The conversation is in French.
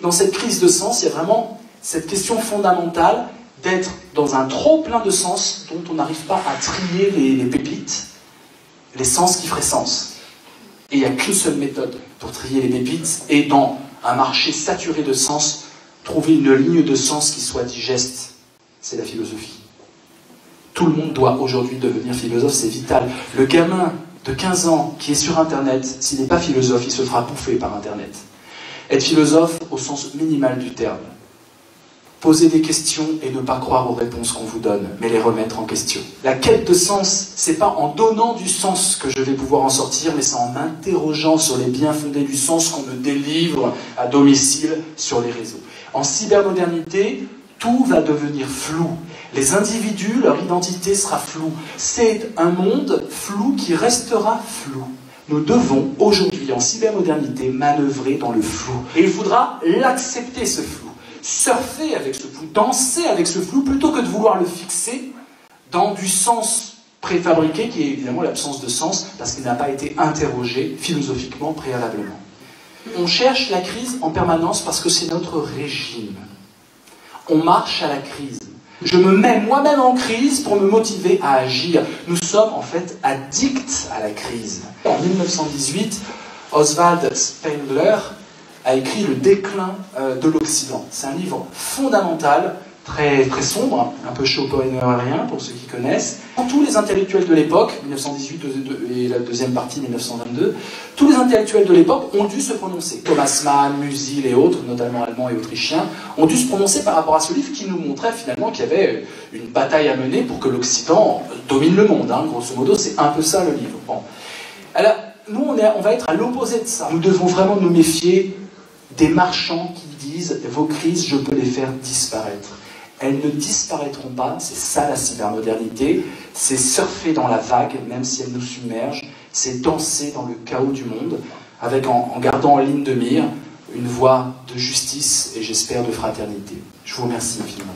dans cette crise de sens, il y a vraiment cette question fondamentale d'être dans un trop plein de sens dont on n'arrive pas à trier les pépites, les sens qui feraient sens. Et il n'y a qu'une seule méthode pour trier les pépites, et dans un marché saturé de sens, trouver une ligne de sens qui soit digeste. C'est la philosophie. Tout le monde doit aujourd'hui devenir philosophe, c'est vital. Le gamin de 15 ans qui est sur Internet, s'il n'est pas philosophe, il se fera bouffer par Internet. Être philosophe au sens minimal du terme. Poser des questions et ne pas croire aux réponses qu'on vous donne, mais les remettre en question. La quête de sens, c'est pas en donnant du sens que je vais pouvoir en sortir, mais c'est en m'interrogeant sur les biens-fondés du sens qu'on me délivre à domicile sur les réseaux. En cybermodernité, tout va devenir flou. Les individus, leur identité sera floue. C'est un monde flou qui restera flou. Nous devons aujourd'hui, en cybermodernité, manœuvrer dans le flou. Et il faudra l'accepter, ce flou. Surfer avec ce flou, danser avec ce flou, plutôt que de vouloir le fixer dans du sens préfabriqué, qui est évidemment l'absence de sens, parce qu'il n'a pas été interrogé philosophiquement préalablement. On cherche la crise en permanence parce que c'est notre régime. On marche à la crise. Je me mets moi-même en crise pour me motiver à agir. Nous sommes en fait addicts à la crise. En 1918, Oswald Spengler a écrit Le déclin de l'Occident. C'est un livre fondamental, très, très sombre, un peu schopenhauerien pour ceux qui connaissent. Tous les intellectuels de l'époque, 1918 et la deuxième partie, 1922, tous les intellectuels de l'époque ont dû se prononcer. Thomas Mann, Musil et autres, notamment allemands et autrichiens, ont dû se prononcer par rapport à ce livre qui nous montrait finalement qu'il y avait une bataille à mener pour que l'Occident domine le monde. Hein. Grosso modo, c'est un peu ça le livre. Bon. Alors, nous, on va être à l'opposé de ça. Nous devons vraiment nous méfier des marchands qui disent « vos crises, je peux les faire disparaître ». Elles ne disparaîtront pas, c'est ça la cybermodernité, c'est surfer dans la vague, même si elle nous submerge, c'est danser dans le chaos du monde, avec en gardant en ligne de mire une voie de justice et j'espère de fraternité. Je vous remercie infiniment.